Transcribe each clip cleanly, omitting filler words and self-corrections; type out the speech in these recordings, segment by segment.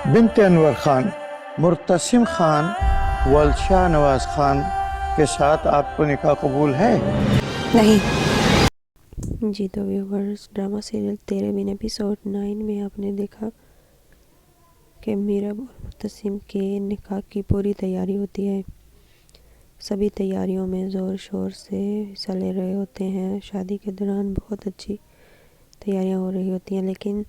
بنت انور خان مرتسم خان والد شاہ نواز خان کے ساتھ آپ کو نکاح قبول ہے؟ نہیں۔ جی تو ویورز، ڈرامہ سیریل تیرے بن ایپیسوڈ 9 میں آپ نے دیکھا کہ میرب اور مرتسم کے نکاح کی پوری تیاری ہوتی ہے۔ سبھی تیاریوں میں زور شور سے حصہ لے رہے ہوتے ہیں۔ شادی کے دوران بہت اچھی تیاریاں ہو رہی ہوتی ہیں، لیکن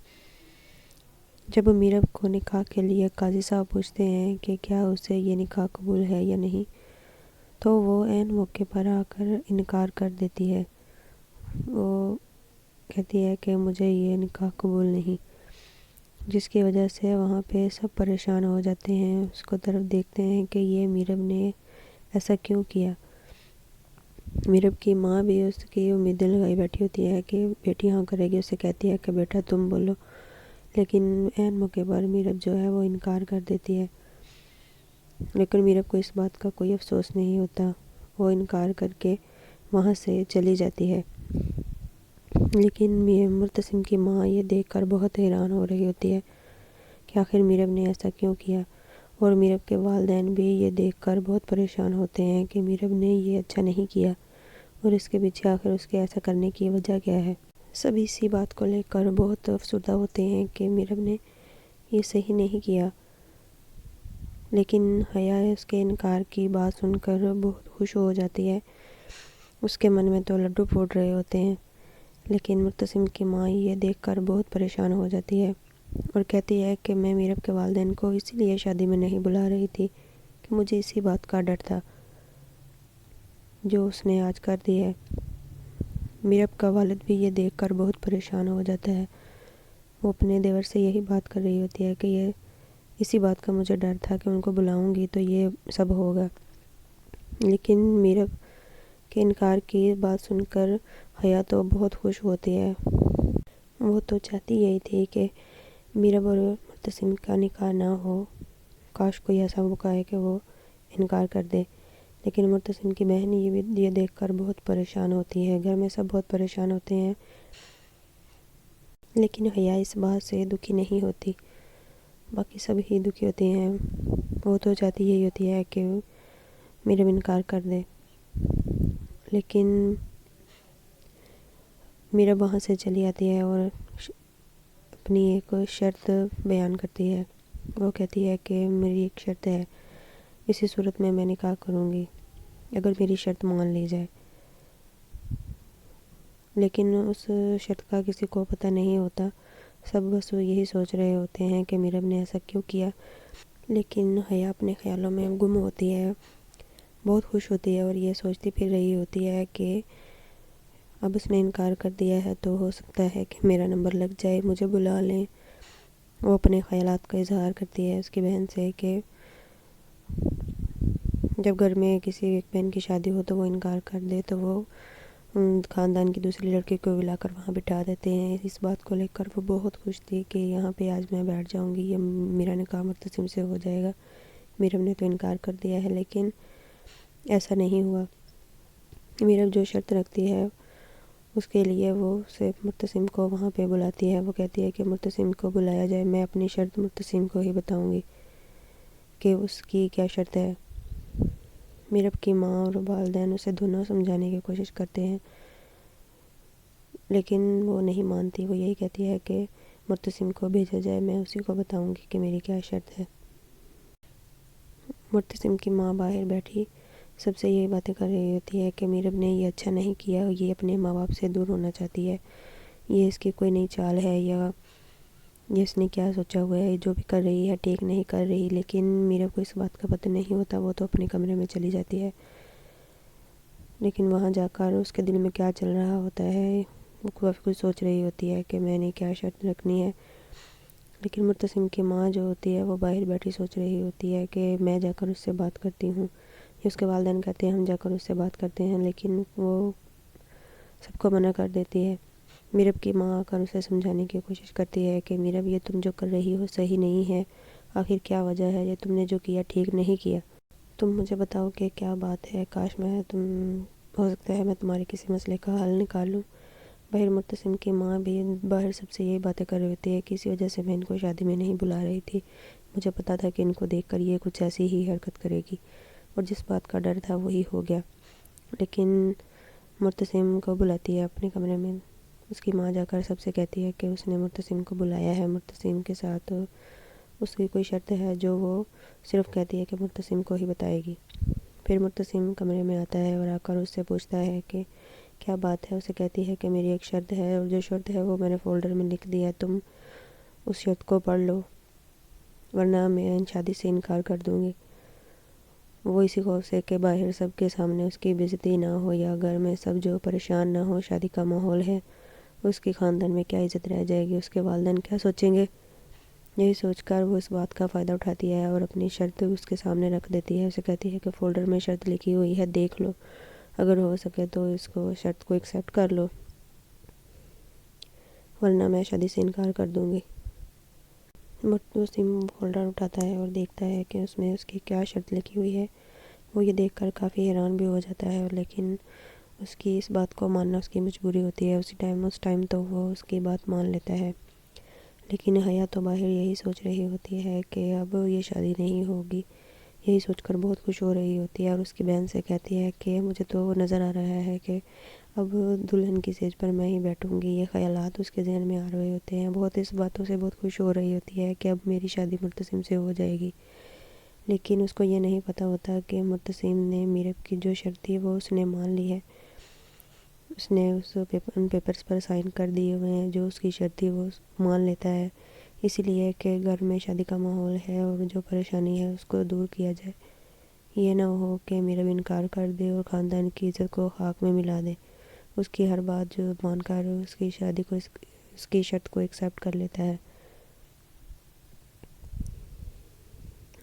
جب میرب کو نکاح کے لیے قاضی صاحب پوچھتے ہیں کہ کیا اسے یہ نکاح قبول ہے یا نہیں، تو وہ عین موقع پر آ کر انکار کر دیتی ہے۔ وہ کہتی ہے کہ مجھے یہ نکاح قبول نہیں، جس کی وجہ سے وہاں پہ سب پریشان ہو جاتے ہیں۔ اس کو طرف دیکھتے ہیں کہ یہ میرب نے ایسا کیوں کیا۔ میرب کی ماں بھی اس کی امیدیں لگائی بیٹھی ہوتی ہے کہ بیٹی ہاں کرے گی، اسے کہتی ہے کہ بیٹا تم بولو، لیکن عین موقع پر میرب جو ہے وہ انکار کر دیتی ہے۔ لیکن میرب کو اس بات کا کوئی افسوس نہیں ہوتا، وہ انکار کر کے وہاں سے چلی جاتی ہے۔ لیکن مرتسم کی ماں یہ دیکھ کر بہت حیران ہو رہی ہوتی ہے کہ آخر میرب نے ایسا کیوں کیا، اور میرب کے والدین بھی یہ دیکھ کر بہت پریشان ہوتے ہیں کہ میرب نے یہ اچھا نہیں کیا، اور اس کے پیچھے آخر اس کے ایسا کرنے کی وجہ کیا ہے۔ سبھی اسی بات کو لے کر بہت افسردہ ہوتے ہیں کہ میرب نے یہ صحیح نہیں کیا، لیکن حیا اس کے انکار کی بات سن کر بہت خوش ہو جاتی ہے۔ اس کے من میں تو لڈو پھوٹ رہے ہوتے ہیں، لیکن مرتسم کی ماں یہ دیکھ کر بہت پریشان ہو جاتی ہے اور کہتی ہے کہ میں میرب کے والدین کو اسی لیے شادی میں نہیں بلا رہی تھی کہ مجھے اسی بات کا ڈر تھا جو اس نے آج کر دی ہے۔ میرب کا والد بھی یہ دیکھ کر بہت پریشان ہو جاتا ہے۔ وہ اپنے دیور سے یہی بات کر رہی ہوتی ہے کہ یہ اسی بات کا مجھے ڈر تھا کہ ان کو بلاؤں گی تو یہ سب ہوگا۔ لیکن میرب کے انکار کی بات سن کر حیا تو بہت خوش ہوتی ہے۔ وہ تو چاہتی یہی تھی کہ میرب اور مرتسم کا نکاح نہ ہو، کاش کوئی ایسا موقع ہے کہ وہ انکار کر دے۔ لیکن مرتسم کی بہن یہ دیکھ کر بہت پریشان ہوتی ہے، گھر میں سب بہت پریشان ہوتے ہیں، لیکن حیا اس بات سے دکھی نہیں ہوتی۔ باقی سب ہی دکھی ہوتے ہیں۔ وہ تو چاہتی یہی ہوتی ہے کہ میرب انکار کر دے، لیکن میرب وہاں سے چلی آتی ہے اور اپنی ایک شرط بیان کرتی ہے۔ وہ کہتی ہے کہ میری ایک شرط ہے، اسی صورت میں میں نکاح کروں گی اگر میری شرط مان لی جائے۔ لیکن اس شرط کا کسی کو پتہ نہیں ہوتا، سب بس یہی سوچ رہے ہوتے ہیں کہ میرب نے ایسا کیوں کیا۔ لیکن حیا اپنے خیالوں میں گم ہوتی ہے، بہت خوش ہوتی ہے اور یہ سوچتی پھر رہی ہوتی ہے کہ اب اس نے انکار کر دیا ہے تو ہو سکتا ہے کہ میرا نمبر لگ جائے، مجھے بلا لیں۔ وہ اپنے خیالات کا اظہار کرتی ہے اس کی بہن سے کہ جب گھر میں کسی ایک بہن کی شادی ہو تو وہ انکار کر دے تو وہ خاندان کی دوسری لڑکی کو بلا کر وہاں بٹھا دیتے ہیں۔ اس بات کو لے کر وہ بہت خوش تھی کہ یہاں پہ آج میں بیٹھ جاؤں گی، یہ میرا نکاح مرتسم سے ہو جائے گا۔ میرب نے تو انکار کر دیا ہے، لیکن ایسا نہیں ہوا۔ میرب جو شرط رکھتی ہے اس کے لیے وہ صرف مرتسم کو وہاں پہ بلاتی ہے۔ وہ کہتی ہے کہ مرتسم کو بلایا جائے، میں اپنی شرط مرتسم کو ہی بتاؤں گی کہ اس کی کیا شرط ہے۔ میرب کی ماں اور والدین اسے دونوں سمجھانے کی کوشش کرتے ہیں، لیکن وہ نہیں مانتی۔ وہ یہی کہتی ہے کہ مرتسم کو بھیجا جائے، میں اسی کو بتاؤں گی کہ میری کیا شرط ہے۔ مرتسم کی ماں باہر بیٹھی سب سے یہی باتیں کر رہی ہوتی ہے کہ میرب نے یہ اچھا نہیں کیا، یہ اپنے ماں باپ سے دور ہونا چاہتی ہے، یہ اس کی کوئی نئی چال ہے، یا یہ اس نے کیا سوچا ہوا ہے، جو بھی کر رہی ہے ٹھیک نہیں کر رہی۔ لیکن میرب کو اس بات کا پتہ نہیں ہوتا، وہ تو اپنے کمرے میں چلی جاتی ہے۔ لیکن وہاں جا کر اس کے دل میں کیا چل رہا ہوتا ہے، وہ کافی کچھ سوچ رہی ہوتی ہے کہ میں نے کیا شرط رکھنی ہے۔ لیکن مرتسم کی ماں جو ہوتی ہے وہ باہر بیٹھی سوچ رہی ہوتی ہے کہ میں جا کر اس سے بات کرتی ہوں، یا اس کے والدین کہتے ہیں ہم جا کر اس سے بات کرتے ہیں، لیکن وہ سب کو منع کر دیتی ہے۔ میرب کی ماں آ کر اسے سمجھانے کی کوشش کرتی ہے کہ میرب یہ تم جو کر رہی ہو صحیح نہیں ہے، آخر کیا وجہ ہے، یہ تم نے جو کیا ٹھیک نہیں کیا، تم مجھے بتاؤ کہ کیا بات ہے، کاش ہو سکتا ہے میں تمہارے کسی مسئلے کا حل نکالوں۔ باہر مرتسم کی ماں بھی باہر سب سے یہی باتیں کر رہی ہوتی ہے کہ اسی وجہ سے میں ان کو شادی میں نہیں بلا رہی تھی، مجھے پتا تھا کہ ان کو دیکھ کر یہ کچھ ایسی ہی حرکت کرے گی، اور جس بات کا ڈر تھا وہی ہو گیا۔ لیکن مرتسم کو بلاتی ہے اپنے کمرے میں، اس کی ماں جا کر سب سے کہتی ہے کہ اس نے مرتسم کو بلایا ہے، مرتسم کے ساتھ اس کی کوئی شرط ہے جو وہ صرف کہتی ہے کہ مرتسم کو ہی بتائے گی۔ پھر مرتسم کمرے میں آتا ہے اور آ کر اس سے پوچھتا ہے کہ کیا بات ہے۔ اسے کہتی ہے کہ میری ایک شرط ہے، اور جو شرط ہے وہ میں نے فولڈر میں لکھ دیا ہے، تم اس شرط کو پڑھ لو ورنہ میں ان شادی سے انکار کر دوں گی۔ وہ اسی خوف سے کہ باہر سب کے سامنے اس کی بےعزتی نہ ہو یا گھر میں سب جو پریشان نہ ہو، شادی کا ماحول ہے، اس کی خاندان میں کیا عزت رہ جائے گی، اس کے والدین کیا سوچیں گے، یہی سوچ کر وہ اس بات کا فائدہ اٹھاتی ہے اور اپنی شرط اس کے سامنے رکھ دیتی ہے۔ اسے کہتی ہے کہ فولڈر میں شرط لکھی ہوئی ہے، دیکھ لو، اگر ہو سکے تو اس کو شرط کو ایکسیپٹ کر لو ورنہ میں شادی سے انکار کر دوں گی۔ مرتسم فولڈر اٹھاتا ہے اور دیکھتا ہے کہ اس میں اس کی کیا شرط لکھی ہوئی ہے۔ وہ یہ دیکھ کر کافی حیران بھی ہو جاتا ہے، لیکن اس کی اس بات کو ماننا اس کی مجبوری ہوتی ہے۔ اس ٹائم تو وہ اس کی بات مان لیتا ہے، لیکن حیا تو باہر یہی سوچ رہی ہوتی ہے کہ اب یہ شادی نہیں ہوگی، یہی سوچ کر بہت خوش ہو رہی ہوتی ہے، اور اس کی بہن سے کہتی ہے کہ مجھے تو نظر آ رہا ہے کہ اب دلہن کی سیج پر میں ہی بیٹھوں گی۔ یہ خیالات اس کے ذہن میں آ رہے ہوتے ہیں، بہت اس باتوں سے بہت خوش ہو رہی ہوتی ہے کہ اب میری شادی مرتسم سے ہو جائے گی۔ لیکن اس کو یہ نہیں پتہ ہوتا کہ مرتسم نے میرب کی جو شرط تھی وہ اس نے مان لی ہے، اس نے ان پیپرز پر سائن کر دیے ہوئے ہیں، جو اس کی شرط تھی وہ مان لیتا ہے، اسی لیے کہ گھر میں شادی کا ماحول ہے اور جو پریشانی ہے اس کو دور کیا جائے، یہ نہ ہو کہ میرب انکار کر دے اور خاندان کی عزت کو خاک میں ملا دے۔ اس کی ہر بات جو مان کر اس کی شادی کو اس کی شرط کو ایکسیپٹ کر لیتا ہے۔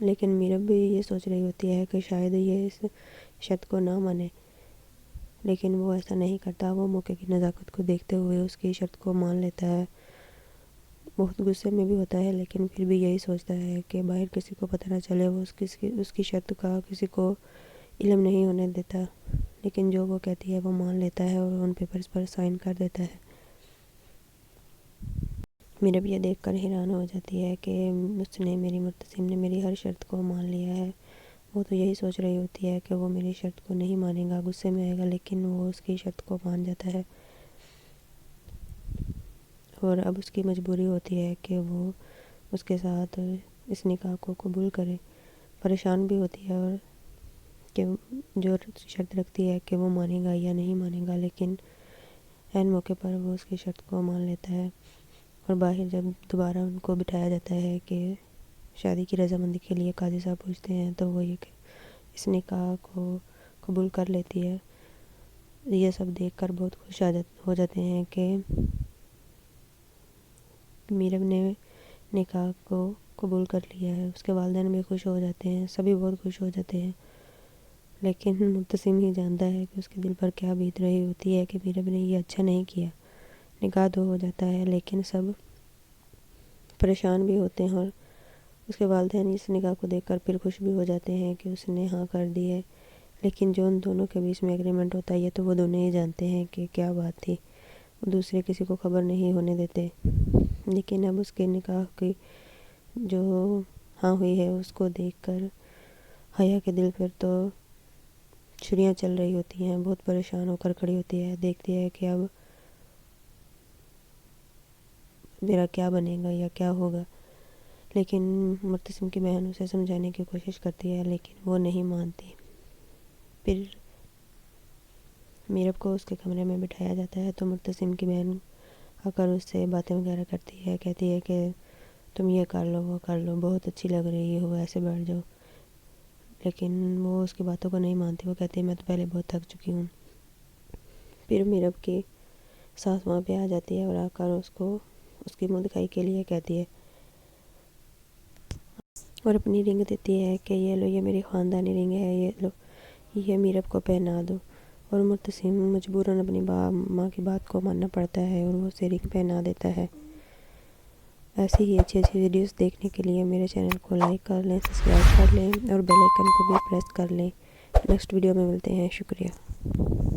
لیکن میرب بھی یہ سوچ رہی ہوتی ہے کہ شاید یہ اس شرط کو نہ مانے، لیکن وہ ایسا نہیں کرتا، وہ موقع کی نزاکت کو دیکھتے ہوئے اس کی شرط کو مان لیتا ہے۔ بہت غصے میں بھی ہوتا ہے، لیکن پھر بھی یہی سوچتا ہے کہ باہر کسی کو پتہ نہ چلے، وہ اس کی شرط کا کسی کو علم نہیں ہونے دیتا، لیکن جو وہ کہتی ہے وہ مان لیتا ہے اور ان پیپرز پر سائن کر دیتا ہے۔ میرب یہ دیکھ کر حیران ہو جاتی ہے کہ میری مرتسم نے میری ہر شرط کو مان لیا ہے۔ وہ تو یہی سوچ رہی ہوتی ہے کہ وہ میری شرط کو نہیں مانے گا، غصے میں آئے گا، لیکن وہ اس کی شرط کو مان جاتا ہے، اور اب اس کی مجبوری ہوتی ہے کہ وہ اس کے ساتھ اس نکاح کو قبول کرے۔ پریشان بھی ہوتی ہے اور کہ جو شرط رکھتی ہے کہ وہ مانے گا یا نہیں مانے گا، لیکن عین موقع پر وہ اس کی شرط کو مان لیتا ہے۔ اور باہر جب دوبارہ ان کو بٹھایا جاتا ہے کہ شادی کی رضامندی کے لیے قاضی صاحب پوچھتے ہیں، تو وہ یہ کہ اس نکاح کو قبول کر لیتی ہے۔ یہ سب دیکھ کر بہت خوش ہو جاتے ہیں کہ میرب نے نکاح کو قبول کر لیا ہے، اس کے والدین بھی خوش ہو جاتے ہیں، سبھی بہت خوش ہو جاتے ہیں، لیکن مرتسم ہی جانتا ہے کہ اس کے دل پر کیا بیت رہی ہوتی ہے کہ میرب نے یہ اچھا نہیں کیا۔ نکاح تو ہو جاتا ہے، لیکن سب پریشان بھی ہوتے ہیں، اور اس کے والدین اس نکاح کو دیکھ کر پھر خوش بھی ہو جاتے ہیں کہ اس نے ہاں کر دی ہے، لیکن جو ان دونوں کے بیچ میں ایگریمنٹ ہوتا ہے یہ تو وہ دونوں ہی جانتے ہیں کہ کیا بات تھی، وہ دوسرے کسی کو خبر نہیں ہونے دیتے۔ لیکن اب اس کے نکاح کی جو ہاں ہوئی ہے اس کو دیکھ کر حیا کے دل پر تو چھریاں چل رہی ہوتی ہیں، بہت پریشان ہو کر کھڑی ہوتی ہے، دیکھتی ہے کہ اب میرا کیا بنے گا یا کیا ہوگا۔ لیکن مرتسم کی بہن اسے سمجھانے کی کوشش کرتی ہے، لیکن وہ نہیں مانتی۔ پھر میرب کو اس کے کمرے میں بٹھایا جاتا ہے تو مرتسم کی بہن آ کر اس سے باتیں وغیرہ کرتی ہے، کہتی ہے کہ تم یہ کر لو، وہ کر لو، بہت اچھی لگ رہی ہو، ایسے بیٹھ جاؤ، لیکن وہ اس کی باتوں کو نہیں مانتی، وہ کہتی ہے میں تو پہلے بہت تھک چکی ہوں۔ پھر میرب کی ساس وہاں پہ آ جاتی ہے اور آ کر اس کی منہ دکھائی کے لیے کہتی ہے اور اپنی رنگ دیتی ہے کہ یہ لو، یہ میری خاندانی رنگ ہے، یہ لو، یہ میرب کو پہنا دو۔ اور مرتسم مجبوراً اپنی ماں کی بات کو ماننا پڑتا ہے اور وہ اسے رنگ پہنا دیتا ہے۔ ایسی ہی اچھی ویڈیوز دیکھنے کے لیے میرے چینل کو لائک کر لیں، سبسکرائب کر لیں اور بیل آئیکن کو بھی پریس کر لیں۔ نیکسٹ ویڈیو میں ملتے ہیں، شکریہ۔